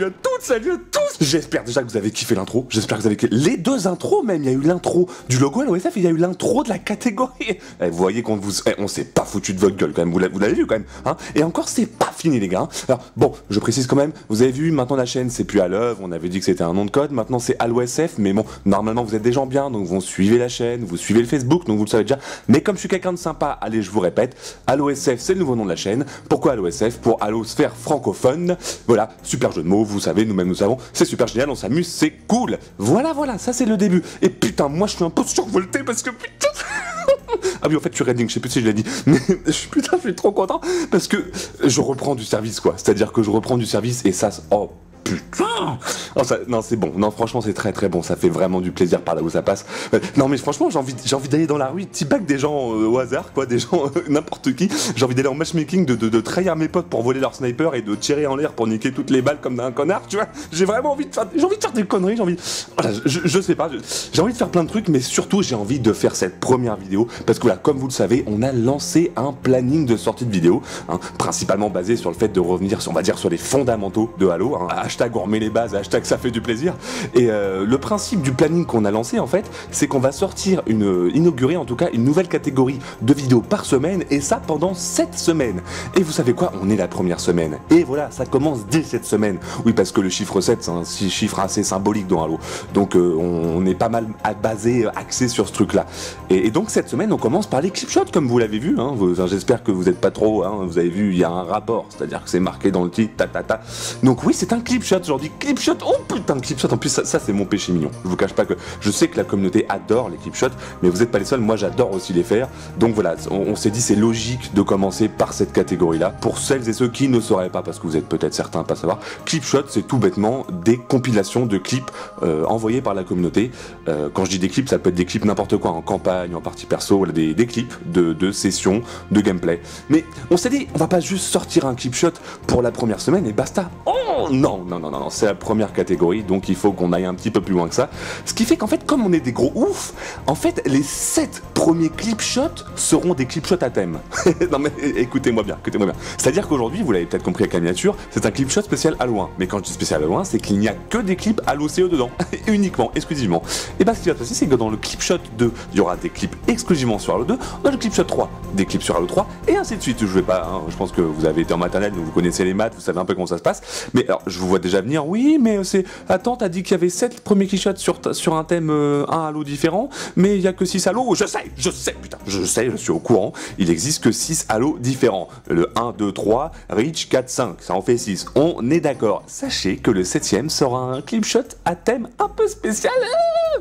à toutes, salut à tous. J'espère déjà que vous avez kiffé l'intro, j'espère que vous avez kiffé les deux intros même, il y a eu l'intro du logo LOSF et il y a eu l'intro de la catégorie. Vous voyez qu'on vous... on s'est pas foutu de votre gueule quand même, vous l'avez vu quand même, hein. Et encore c'est pas fini les gars. Alors bon, je précise quand même, vous avez vu maintenant la chaîne c'est plus à l'œuvre, on avait dit que c'était un nom de code, maintenant c'est LOSF, mais bon, normalement vous êtes des gens bien, donc vous suivez la chaîne, vous suivez le Facebook, donc vous le savez déjà. Mais comme je suis quelqu'un de sympa, allez je vous répète, LOSF c'est le nouveau nom de la chaîne. Pourquoi LOSF? Pour Allosphère francophone. Voilà, super jeu de mots, vous savez, nous-mêmes nous savons, c'est super génial, on s'amuse, c'est cool. Voilà, ça c'est le début. Et putain, moi je suis un peu survolté parce que putain... Ah oui, en fait, je suis Redding, je sais plus si je l'ai dit, mais putain, je suis trop content parce que je reprends du service, quoi. C'est-à-dire que je reprends du service et ça... Oh putain! Oh, ça, non, c'est bon. Non, franchement, c'est très très bon. Ça fait vraiment du plaisir par là où ça passe. Non, mais franchement, j'ai envie d'aller dans la rue, petit pack des gens au hasard, quoi, des gens n'importe qui. J'ai envie d'aller en matchmaking, de trahir mes potes pour voler leur sniper et de tirer en l'air pour niquer toutes les balles comme d'un connard, tu vois. J'ai vraiment envie de faire, des conneries. Voilà, je sais pas. J'ai envie de faire plein de trucs, mais surtout, j'ai envie de faire cette première vidéo parce que voilà, comme vous le savez, on a lancé un planning de sortie de vidéo, hein, principalement basé sur le fait de revenir, on va dire, sur les fondamentaux de Halo. Hein, hashtag on remet les bases, hashtag ça fait du plaisir. Et le principe du planning qu'on a lancé en fait, c'est qu'on va inaugurer en tout cas une nouvelle catégorie de vidéos par semaine et ça pendant 7 semaines. Et vous savez quoi, on est la première semaine. Et voilà, ça commence dès cette semaine. Oui, parce que le chiffre 7, c'est un chiffre assez symbolique dans Halo. Donc on est pas mal axé sur ce truc-là. Et donc cette semaine, on commence par les clipshots comme vous l'avez vu. Hein. J'espère que vous n'êtes pas trop, hein, vous avez vu, il y a un rapport, c'est-à-dire que c'est marqué dans le titre, Donc oui, c'est un clipshot. Genre dit clipshot, oh putain, clipshot, en plus ça c'est mon péché mignon. Je vous cache pas que je sais que la communauté adore les clipshots, mais vous êtes pas les seuls, moi j'adore aussi les faire. Donc voilà, on s'est dit c'est logique de commencer par cette catégorie là. Pour celles et ceux qui ne sauraient pas, parce que vous êtes peut-être certains à pas savoir, clipshot c'est tout bêtement des compilations de clips envoyés par la communauté. Quand je dis des clips, ça peut être des clips n'importe quoi, en campagne, en partie perso, voilà, des clips de sessions, de gameplay. Mais on s'est dit, on va pas juste sortir un clipshot pour la première semaine et basta. Oh non, c'est la première catégorie, donc il faut qu'on aille un petit peu plus loin que ça. Ce qui fait qu'en fait, comme on est des gros oufs, en fait, les 7 premiers clipshots seront des clipshots à thème. Non mais écoutez-moi bien. C'est-à-dire qu'aujourd'hui, vous l'avez peut-être compris avec la miniature, c'est un clipshot spécial Halo 1. Mais quand je dis spécial Halo 1, c'est qu'il n'y a que des clips Halo CE dedans, uniquement, exclusivement. Et bien ce qui va se passer, c'est que dans le clipshot 2, il y aura des clips exclusivement sur Halo 2, dans le clipshot 3, des clips sur Halo 3, et ainsi de suite. Je vais pas, hein, je pense que vous avez été en maternelle, donc vous connaissez les maths, vous savez un peu comment ça se passe. Mais alors, je vous vois déjà venir, oui, mais c'est... Attends, t'as dit qu'il y avait 7 premiers clipshots sur un thème, un Halo différent, mais il y a que 6 Halo. Je sais, putain, je suis au courant. Il existe que 6 Halo différents. Le 1, 2, 3, Reach, 4, 5, ça en fait 6. On est d'accord. Sachez que le 7ème sera un clipshot à thème un peu spécial,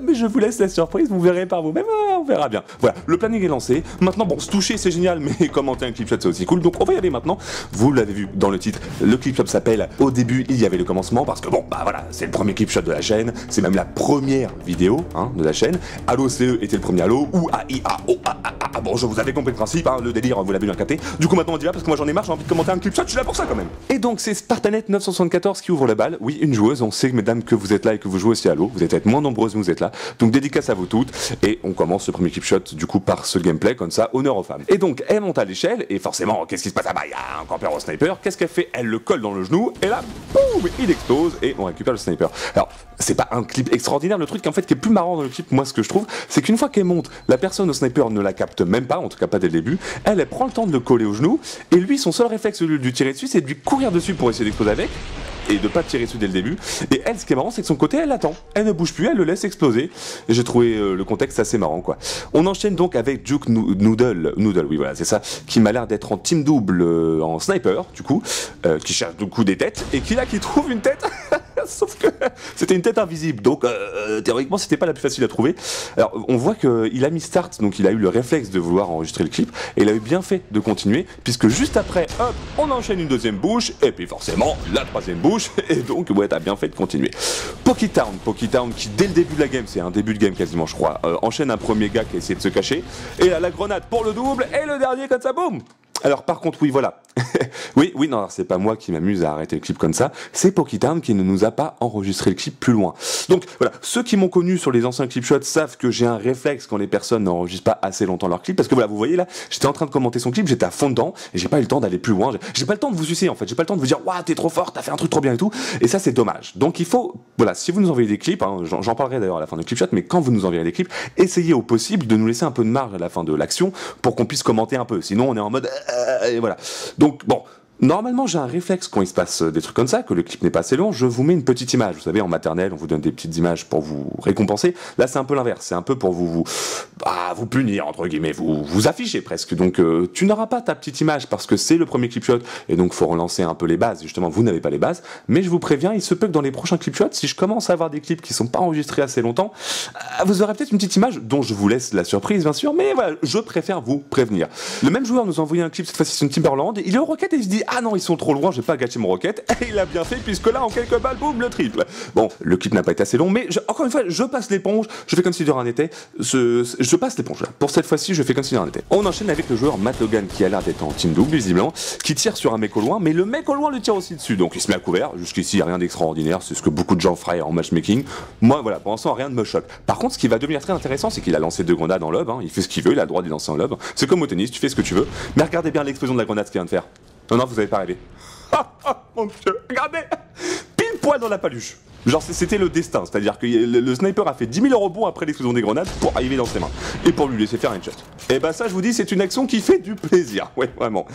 mais je vous laisse la surprise, vous verrez par vous-même, on verra bien. Voilà, le planning est lancé. Maintenant, bon, se toucher c'est génial, mais commenter un clipshot c'est aussi cool, donc on va y aller maintenant. Vous l'avez vu dans le titre, le clipshot s'appelle Au début il y avait le commencement, parce que bon, bah voilà, c'est le premier clipshot de la chaîne, c'est même la première vidéo hein, de la chaîne. Halo CE était le premier Halo, ou AIAO, bon, je vous avais compris le principe, hein, le délire, vous l'avez bien capté. Du coup maintenant on dit là, parce que moi j'en ai marre, j'ai envie de commenter un clipshot, je suis là pour ça quand même. Et donc c'est Spartanet 974 qui ouvre la balle, oui, une joueuse, on sait mesdames que vous êtes là et que vous jouez aussi à Halo, vous êtes peut-être moins nombreuses, mais vous êtes là, donc dédicace à vous toutes, et on commence ce premier clipshot du coup par ce gameplay, comme ça, honneur aux femmes. Et donc elle monte à l'échelle, et forcément, qu'est-ce qui se passe? Ah bah, il y a un campeur au sniper, qu'est-ce qu'elle fait? Elle le colle dans le genou, et là, boum, il explose, et on récupère le sniper. Alors, c'est pas un clip extraordinaire, le truc en fait qui est plus marrant dans le clip, moi ce que je trouve, c'est qu'une fois qu'elle monte, la personne au sniper ne la capte même pas, en tout cas pas dès le début, elle prend le temps de le coller au genou, et lui, son seul réflexe de lui tirer dessus, c'est de lui courir dessus pour essayer d'exploser avec, et de pas tirer dessus dès le début. Et elle, ce qui est marrant, c'est que son côté, elle attend. Elle ne bouge plus, elle le laisse exploser. Et j'ai trouvé le contexte assez marrant, quoi. On enchaîne donc avec Duke Noodle, oui, voilà, c'est ça, qui m'a l'air d'être en team double en sniper, du coup, qui cherche du coup des têtes, et qui trouve une tête. Sauf que c'était une tête invisible, donc théoriquement c'était pas la plus facile à trouver. Alors on voit qu'il a mis start, donc il a eu le réflexe de vouloir enregistrer le clip, et il a eu bien fait de continuer, puisque juste après, hop, on enchaîne une deuxième bouche, et puis forcément la troisième bouche, et donc ouais, t'as bien fait de continuer. Pokitown qui dès le début de la game, c'est un début de game quasiment je crois, enchaîne un premier gars qui a essayé de se cacher, et là la grenade pour le double, et le dernier comme ça, boum. Alors par contre oui voilà, Oui, oui, non, c'est pas moi qui m'amuse à arrêter le clip comme ça, c'est Pokitarn qui ne nous a pas enregistré le clip plus loin. Donc voilà, ceux qui m'ont connu sur les anciens clip shots savent que j'ai un réflexe quand les personnes n'enregistrent pas assez longtemps leur clip, parce que voilà, vous voyez là, j'étais en train de commenter son clip, j'étais à fond dedans, et j'ai pas eu le temps d'aller plus loin, j'ai pas le temps de vous sucer en fait, j'ai pas le temps de vous dire, waouh, t'es trop fort, t'as fait un truc trop bien et tout, et ça c'est dommage. Donc il faut, voilà, si vous nous envoyez des clips, hein, j'en parlerai d'ailleurs à la fin du clip shot, mais quand vous nous enverrez des clips, essayez au possible de nous laisser un peu de marge à la fin de l'action, pour qu'on puisse commenter un peu, sinon on est en mode, et voilà. Donc bon, normalement, j'ai un réflexe quand il se passe des trucs comme ça, que le clip n'est pas assez long, je vous mets une petite image. Vous savez, en maternelle, on vous donne des petites images pour vous récompenser. Là, c'est un peu l'inverse. C'est un peu pour vous punir, entre guillemets, vous afficher presque. Donc, tu n'auras pas ta petite image parce que c'est le premier clip shot. Et donc, faut relancer un peu les bases. Justement, vous n'avez pas les bases. Mais je vous préviens, il se peut que dans les prochains clip shots, si je commence à avoir des clips qui sont pas enregistrés assez longtemps, vous aurez peut-être une petite image dont je vous laisse la surprise, bien sûr. Mais voilà, je préfère vous prévenir. Le même joueur nous a envoyé un clip, cette fois-ci, sur une Timberland. Il est au rocket et il se dit, ah non, ils sont trop loin, je vais pas gâcher mon rocket. Et il a bien fait, puisque là, en quelques balles, boum, le triple. Bon, le clip n'a pas été assez long, mais encore une fois, je passe l'éponge, je fais comme si de rien n'était. Je passe l'éponge. Pour cette fois-ci, je fais comme si de rien n'était. On enchaîne avec le joueur Matt Logan, qui a l'air d'être en team double, visiblement, qui tire sur un mec au loin, mais le mec au loin le tire aussi dessus. Donc il se met à couvert. Jusqu'ici, rien d'extraordinaire, c'est ce que beaucoup de gens feraient en matchmaking. Moi, voilà, pour l'instant, rien ne me choque. Par contre, ce qui va devenir très intéressant, c'est qu'il a lancé 2 grenades en lob, hein. Il fait ce qu'il veut, il a le droit d'y lancer en lob. C'est comme au tennis, tu fais ce que tu veux. Mais regardez bien l'explosion de la grenade qu'il vient de faire. Non, non, vous avez pas rêvé. Mon Dieu, regardez, pile poil dans la paluche. Genre c'était le destin, c'est-à-dire que le sniper a fait 10 000 rebonds après l'explosion des grenades pour arriver dans ses mains et pour lui laisser faire un headshot. Et bah ça je vous dis c'est une action qui fait du plaisir, ouais vraiment.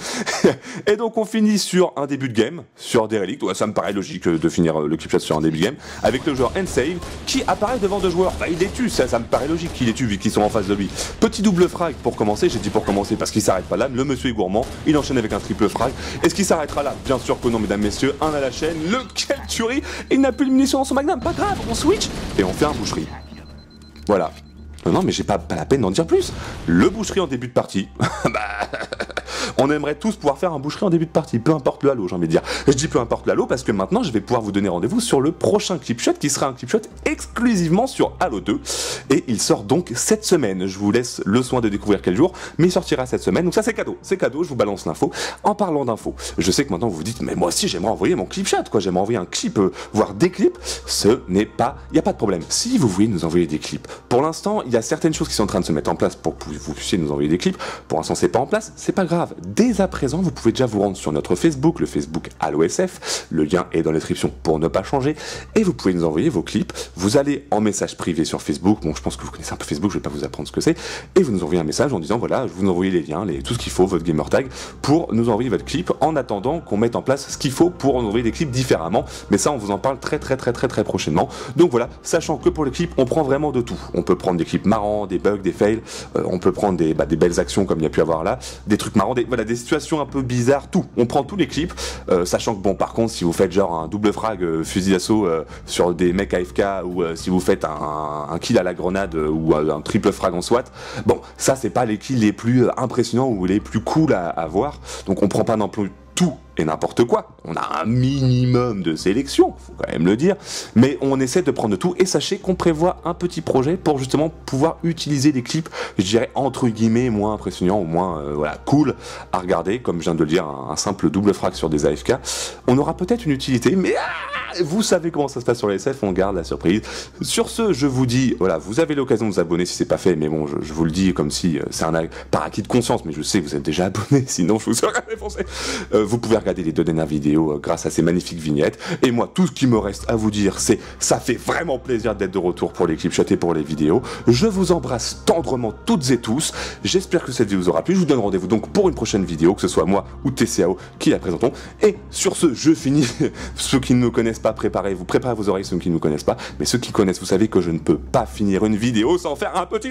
Et donc on finit sur un début de game, sur des reliques, ouais, ça me paraît logique de finir le clip shot sur un début de game, avec le joueur Ensave qui apparaît devant 2 joueurs. Bah il les tue, ça me paraît logique qu'il les tue vu qu'ils sont en face de lui. Petit double frag pour commencer, j'ai dit pour commencer parce qu'il s'arrête pas là, le monsieur est gourmand, il enchaîne avec un triple frag. Est-ce qu'il s'arrêtera là? Bien sûr que non mesdames messieurs, un à la chaîne, lequel tuerie, il n'a plus de munitions dans son magnum, pas grave, on switch et on fait un boucherie. Voilà. Non mais j'ai pas la peine d'en dire plus. Le boucherie en début de partie. Bah, on aimerait tous pouvoir faire un boucherie en début de partie, peu importe le halo, j'ai envie de dire. Je dis peu importe le halo parce que maintenant je vais pouvoir vous donner rendez-vous sur le prochain clip shot qui sera un clip shot exclusivement sur Halo 2 et il sort donc cette semaine. Je vous laisse le soin de découvrir quel jour, mais il sortira cette semaine. Donc ça c'est cadeau, je vous balance l'info. En parlant d'infos, je sais que maintenant vous vous dites mais moi aussi j'aimerais envoyer mon clip shot quoi, j'aimerais envoyer un clip, voire des clips. Ce n'est pas, il y a pas de problème. Si vous voulez nous envoyer des clips, pour l'instant il y a certaines choses qui sont en train de se mettre en place pour que vous puissiez nous envoyer des clips. Pour l'instant c'est pas en place, c'est pas grave. Dès à présent, vous pouvez déjà vous rendre sur notre Facebook, le Facebook HaloSF. Le lien est dans la description pour ne pas changer. Et vous pouvez nous envoyer vos clips. Vous allez en message privé sur Facebook. Bon, je pense que vous connaissez un peu Facebook, je vais pas vous apprendre ce que c'est. Et vous nous envoyez un message en disant voilà, vous nous envoyez les liens, tout ce qu'il faut, votre gamer tag, pour nous envoyer votre clip en attendant qu'on mette en place ce qu'il faut pour nous envoyer des clips différemment. Mais ça, on vous en parle très prochainement. Donc voilà, sachant que pour les clips, on prend vraiment de tout. On peut prendre des clips marrants, des bugs, des fails. On peut prendre des belles actions comme il y a pu avoir là, des trucs marrants, des situations un peu bizarres, tout. On prend tous les clips, sachant que bon, par contre, si vous faites genre un double frag fusil d'assaut sur des mecs AFK ou si vous faites un kill à la grenade ou un triple frag en SWAT, bon, ça c'est pas les kills les plus impressionnants ou les plus cool à voir. Donc on prend pas non plus tout et n'importe quoi. On a un minimum de sélection, faut quand même le dire, mais on essaie de prendre tout et sachez qu'on prévoit un petit projet pour justement pouvoir utiliser des clips, je dirais entre guillemets moins impressionnants ou moins voilà, cool à regarder, comme je viens de le dire, un simple double frag sur des AFK. On aura peut-être une utilité, mais vous savez comment ça se passe sur les SF, on garde la surprise. Sur ce, je vous dis, voilà, vous avez l'occasion de vous abonner si c'est pas fait, mais bon, je vous le dis comme si c'est un par acquis de conscience, mais je sais que vous êtes déjà abonné, sinon je vous aurais défoncé. Vous pouvez regarder les 2 dernières vidéos grâce à ces magnifiques vignettes. Et moi, tout ce qui me reste à vous dire, c'est ça fait vraiment plaisir d'être de retour pour les clips shots et pour les vidéos. Je vous embrasse tendrement toutes et tous. J'espère que cette vidéo vous aura plu. Je vous donne rendez-vous donc pour une prochaine vidéo, que ce soit moi ou TCAO qui la présentons. Et sur ce, je finis. Ceux qui ne me connaissent pas, préparez vos oreilles, ceux qui ne me connaissent pas. Mais ceux qui connaissent, vous savez que je ne peux pas finir une vidéo sans faire un petit...